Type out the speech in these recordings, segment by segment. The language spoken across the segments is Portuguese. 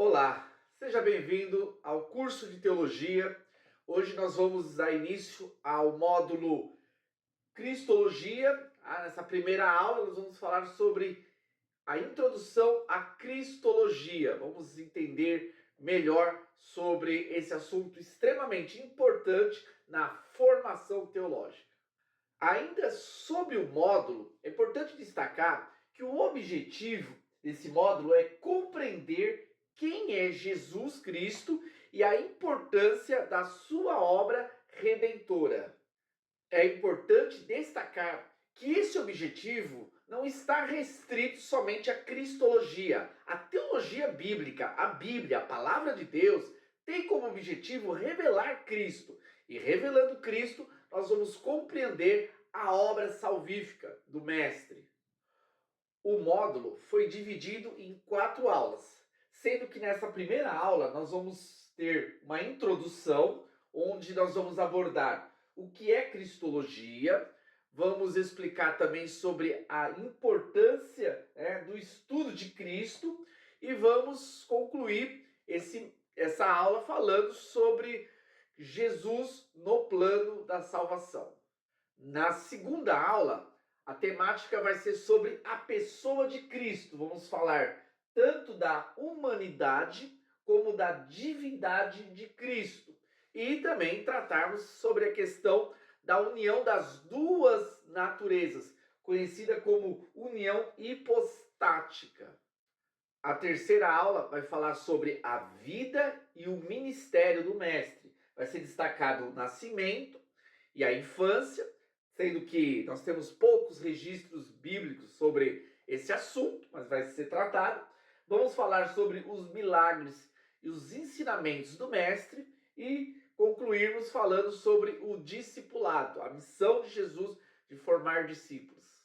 Olá, seja bem-vindo ao curso de teologia. Hoje nós vamos dar início ao módulo Cristologia. Nessa primeira aula nós vamos falar sobre a introdução à Cristologia. Vamos entender melhor sobre esse assunto extremamente importante na formação teológica. Ainda sobre o módulo, é importante destacar que o objetivo desse módulo é compreender quem é Jesus Cristo e a importância da sua obra redentora. É importante destacar que esse objetivo não está restrito somente à cristologia. A teologia bíblica, a Bíblia, a palavra de Deus, tem como objetivo revelar Cristo. E revelando Cristo, nós vamos compreender a obra salvífica do Mestre. O módulo foi dividido em 4 aulas, sendo que nessa primeira aula nós vamos ter uma introdução, onde nós vamos abordar o que é cristologia, vamos explicar também sobre a importância do estudo de Cristo e vamos concluir essa aula falando sobre Jesus no plano da salvação. Na segunda aula, a temática vai ser sobre a pessoa de Cristo. Vamos falar tanto da humanidade como da divindade de Cristo. E também tratarmos sobre a questão da união das duas naturezas, conhecida como união hipostática. A terceira aula vai falar sobre a vida e o ministério do Mestre. Vai ser destacado o nascimento e a infância, sendo que nós temos poucos registros bíblicos sobre esse assunto, mas vai ser tratado. Vamos falar sobre os milagres e os ensinamentos do Mestre e concluirmos falando sobre o discipulado, a missão de Jesus de formar discípulos.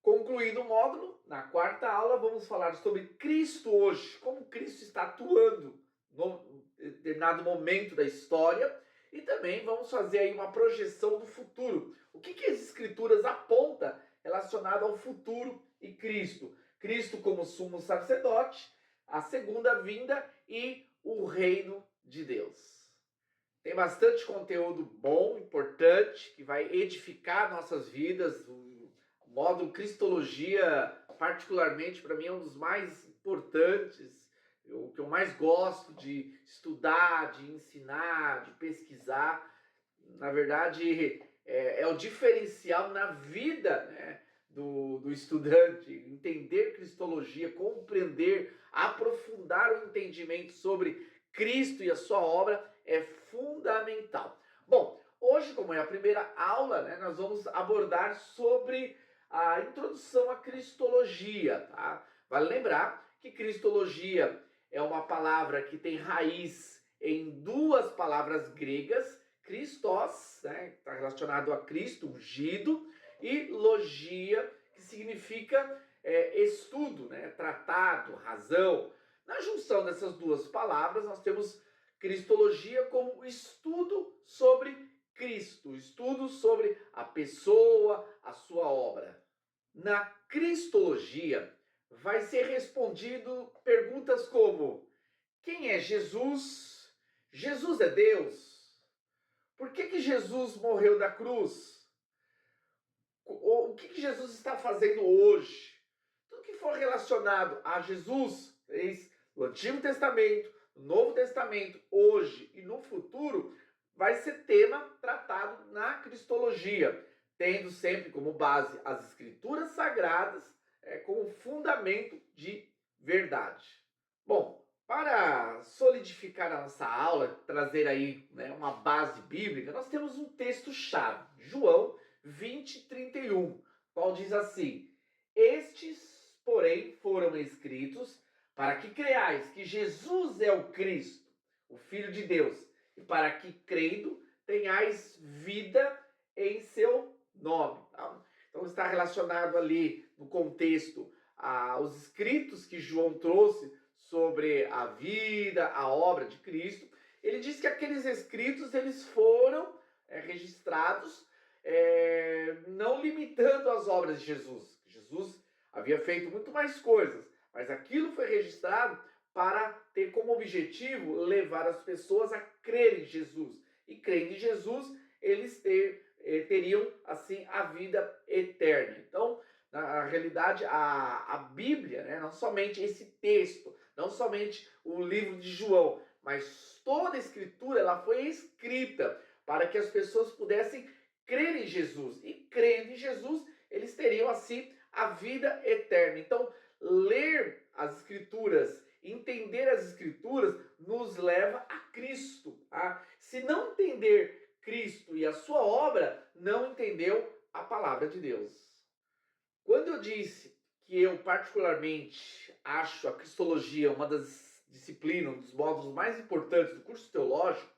Concluindo o módulo, na quarta aula vamos falar sobre Cristo hoje, como Cristo está atuando num determinado momento da história, e também vamos fazer aí uma projeção do futuro. O que as Escrituras apontam relacionado ao futuro e Cristo? Cristo como sumo sacerdote, a segunda vinda e o reino de Deus. Tem bastante conteúdo bom, importante, que vai edificar nossas vidas. O módulo Cristologia, particularmente, para mim é um dos mais importantes, o que eu mais gosto de estudar, de ensinar, de pesquisar. Na verdade, é o diferencial na vida, né, do estudante. Entender Cristologia, compreender, aprofundar o entendimento sobre Cristo e a sua obra é fundamental. Bom, hoje, como é a primeira aula, né, nós vamos abordar sobre a introdução à Cristologia. Tá? Vale lembrar que Cristologia é uma palavra que tem raiz em duas palavras gregas, Christos, né, está relacionado a Cristo, ungido, e logia, que significa estudo, né, tratado, razão. Na junção dessas duas palavras, nós temos Cristologia como estudo sobre Cristo, estudo sobre a pessoa, a sua obra. Na Cristologia, vai ser respondido perguntas como: quem é Jesus? Jesus é Deus? Por que Jesus morreu da cruz? O que Jesus está fazendo hoje? Tudo que for relacionado a Jesus, no Antigo Testamento, no Novo Testamento, hoje e no futuro, vai ser tema tratado na Cristologia, tendo sempre como base as Escrituras Sagradas como fundamento de verdade. Bom, para solidificar a nossa aula, trazer aí, né, uma base bíblica, nós temos um texto-chave, João 20:31, qual diz assim: estes, porém, foram escritos para que creais que Jesus é o Cristo, o Filho de Deus, e para que, crendo, tenhais vida em seu nome. Então está relacionado ali no contexto aos escritos que João trouxe sobre a vida, a obra de Cristo. Ele diz que aqueles escritos eles foram registrados não limitando as obras de Jesus. Jesus havia feito muito mais coisas, mas aquilo foi registrado para ter como objetivo levar as pessoas a crerem em Jesus. E crendo em Jesus, eles teriam, assim, a vida eterna. Então, na realidade, a Bíblia, né, não somente esse texto, não somente o livro de João, mas toda a Escritura, ela foi escrita para que as pessoas pudessem crer em Jesus. E crendo em Jesus, eles teriam, assim, a vida eterna. Então, ler as Escrituras, entender as Escrituras, nos leva a Cristo. Tá? Se não entender Cristo e a sua obra, não entendeu a palavra de Deus. Quando eu disse que eu particularmente acho a cristologia uma das disciplinas, um dos módulos mais importantes do curso teológico,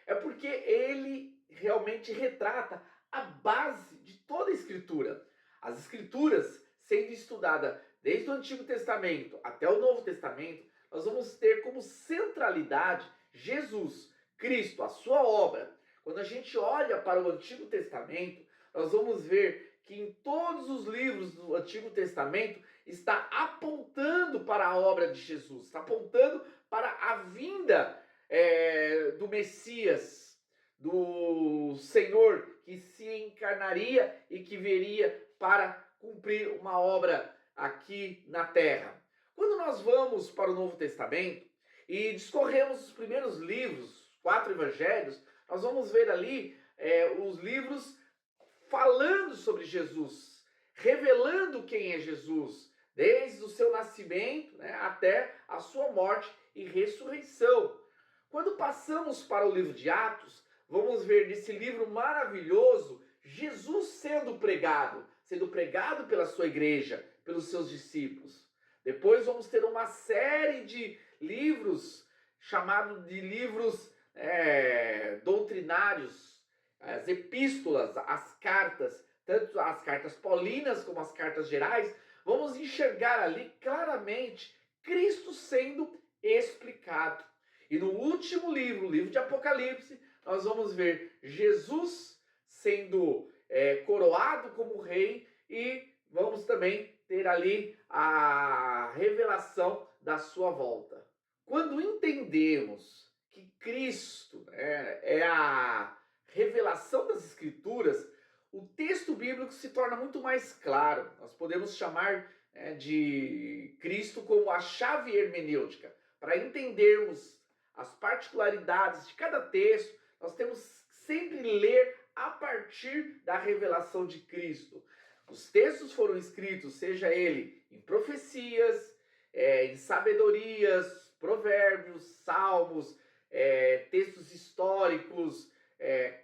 é porque ele realmente retrata a base de toda a Escritura. As Escrituras, sendo estudada desde o Antigo Testamento até o Novo Testamento, nós vamos ter como centralidade Jesus, Cristo, a sua obra. Quando a gente olha para o Antigo Testamento, nós vamos ver que em todos os livros do Antigo Testamento está apontando para a obra de Jesus, está apontando para a vinda do Messias, do Senhor que se encarnaria e que viria para cumprir uma obra aqui na terra. Quando nós vamos para o Novo Testamento e discorremos os primeiros livros, 4 evangelhos, nós vamos ver ali os livros falando sobre Jesus, revelando quem é Jesus, desde o seu nascimento, né, até a sua morte e ressurreição. Quando passamos para o livro de Atos, vamos ver nesse livro maravilhoso Jesus sendo pregado pela sua igreja, pelos seus discípulos. Depois vamos ter uma série de livros, chamados de livros doutrinários, as epístolas, as cartas, tanto as cartas paulinas como as cartas gerais, vamos enxergar ali claramente Cristo sendo explicado. E no último livro, o livro de Apocalipse, nós vamos ver Jesus sendo coroado como rei e vamos também ter ali a revelação da sua volta. Quando entendemos que Cristo é a revelação das Escrituras, o texto bíblico se torna muito mais claro. Nós podemos chamar de Cristo como a chave hermenêutica. Para entendermos as particularidades de cada texto, nós temos sempre ler a partir da revelação de Cristo. Os textos foram escritos, seja ele em profecias, em sabedorias, provérbios, salmos, textos históricos,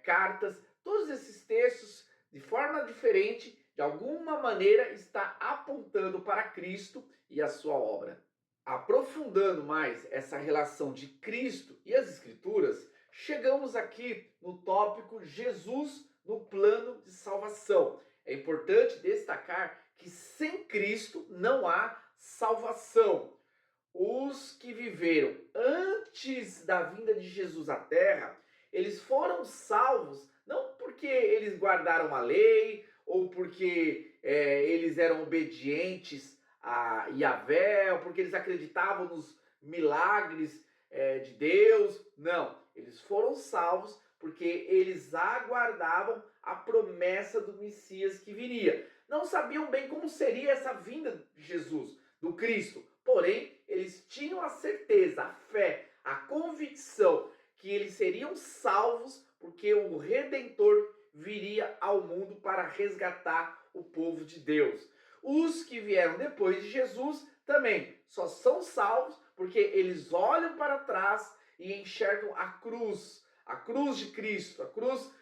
cartas, todos esses textos, de forma diferente, de alguma maneira, está apontando para Cristo e a sua obra. Aprofundando mais essa relação de Cristo e as Escrituras, chegamos aqui no tópico Jesus no plano de salvação. É importante destacar que sem Cristo não há salvação. Os que viveram antes da vinda de Jesus à Terra, eles foram salvos não porque eles guardaram a lei ou porque eles eram obedientes a Yahvé, ou porque eles acreditavam nos milagres de Deus. Não, eles foram salvos porque eles aguardavam a promessa do Messias que viria. Não sabiam bem como seria essa vinda de Jesus, do Cristo. Porém, eles tinham a certeza, a fé, a convicção que eles seriam salvos porque o Redentor viria ao mundo para resgatar o povo de Deus. Os que vieram depois de Jesus também só são salvos porque eles olham para trás e enxergam a cruz de Cristo, a cruz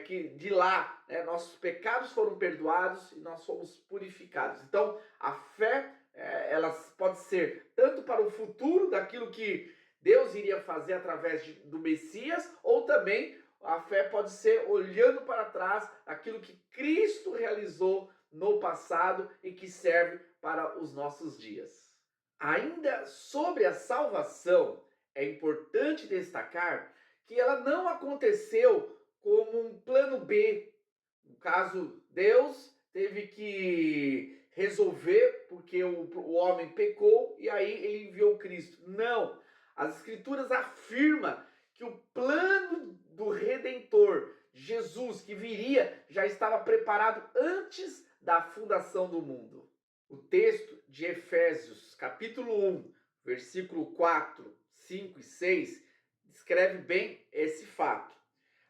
que de lá nossos pecados foram perdoados e nós fomos purificados. Então, a fé ela pode ser tanto para o futuro, daquilo que Deus iria fazer através do Messias, ou também a fé pode ser olhando para trás aquilo que Cristo realizou no passado e que serve para os nossos dias. Ainda sobre a salvação, é importante destacar que ela não aconteceu como um plano B. No caso, Deus teve que resolver porque o homem pecou e aí ele enviou Cristo. Não, as Escrituras afirmam que o plano do Redentor, Jesus, que viria, já estava preparado antes da fundação do mundo. O texto de Efésios, capítulo 1, versículo 4, 5 e 6, descreve bem esse fato.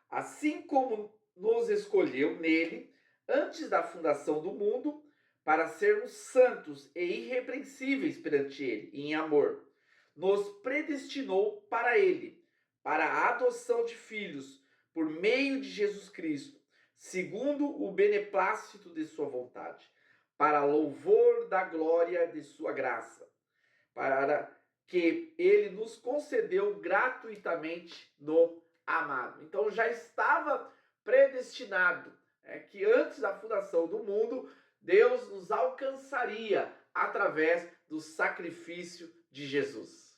Assim como nos escolheu nele, antes da fundação do mundo, para sermos santos e irrepreensíveis perante ele, em amor, nos predestinou para ele, para a adoção de filhos, por meio de Jesus Cristo, segundo o beneplácito de sua vontade, para louvor da glória de sua graça, para que ele nos concedeu gratuitamente no amado. Então já estava predestinado que antes da fundação do mundo, Deus nos alcançaria através do sacrifício de Jesus.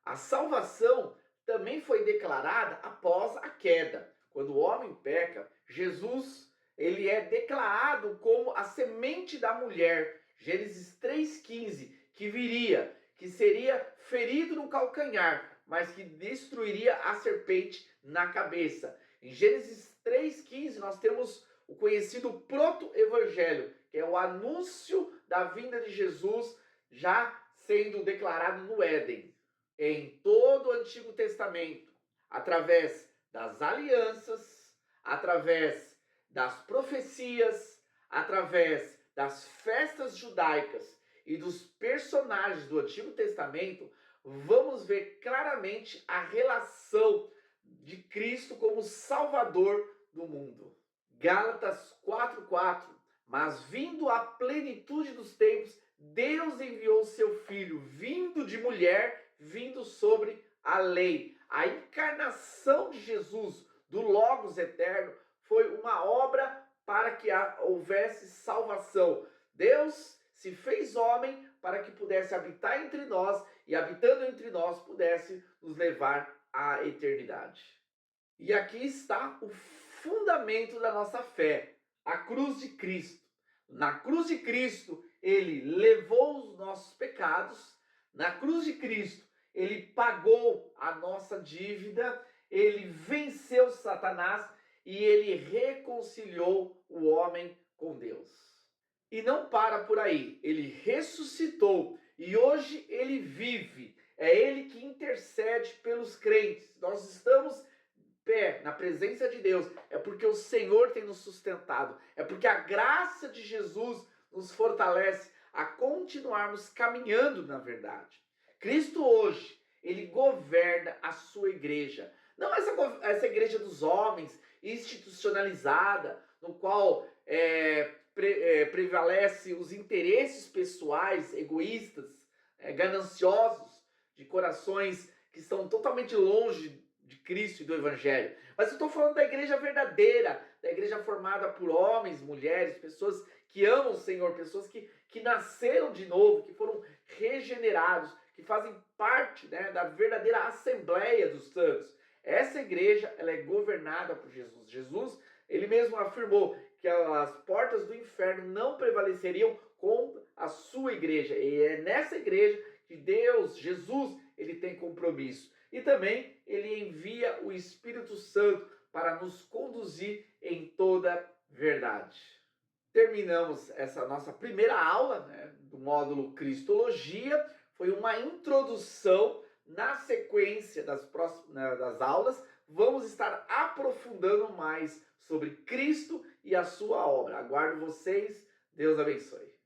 A salvação também foi declarada após a queda. Quando o homem peca, Jesus ele é declarado como a semente da mulher, Gênesis 3,15, que viria, que seria ferido no calcanhar, mas que destruiria a serpente na cabeça. Em Gênesis 3,15 nós temos o conhecido proto-evangelho, que é o anúncio da vinda de Jesus já sendo declarado no Éden. Em todo o Antigo Testamento, através das alianças, através das profecias, através das festas judaicas e dos personagens do Antigo Testamento, vamos ver claramente a relação de Cristo como Salvador do mundo. Gálatas 4:4. Mas vindo a plenitude dos tempos, Deus enviou seu Filho, vindo de mulher, vindo sobre a lei. A encarnação de Jesus, do Logos eterno, foi uma obra para que houvesse salvação. Deus se fez homem para que pudesse habitar entre nós e, habitando entre nós, pudesse nos levar à eternidade. E aqui está o fundamento da nossa fé, a cruz de Cristo. Na cruz de Cristo, ele levou os nossos pecados. Na cruz de Cristo, ele pagou a nossa dívida, ele venceu Satanás e ele reconciliou o homem com Deus. E não para por aí, ele ressuscitou e hoje ele vive. É ele que intercede pelos crentes. Nós estamos pé na presença de Deus, é porque o Senhor tem nos sustentado, é porque a graça de Jesus nos fortalece a continuarmos caminhando na verdade. Cristo hoje, ele governa a sua igreja, não essa igreja dos homens, institucionalizada, no qual prevalece os interesses pessoais, egoístas, gananciosos, de corações que estão totalmente longe de Cristo e do Evangelho. Mas eu estou falando da igreja verdadeira, da igreja formada por homens, mulheres, pessoas que amam o Senhor, pessoas que nasceram de novo, que foram regenerados, que fazem parte da verdadeira Assembleia dos Santos. Essa igreja ela é governada por Jesus. Jesus, ele mesmo afirmou que as portas do inferno não prevaleceriam contra a sua igreja. E é nessa igreja que Deus, Jesus, ele tem compromisso. E também ele envia o Espírito Santo para nos conduzir em toda verdade. Terminamos essa nossa primeira aula do módulo Cristologia. Foi uma introdução. Na sequência das aulas, vamos estar aprofundando mais sobre Cristo e a sua obra. Aguardo vocês. Deus abençoe.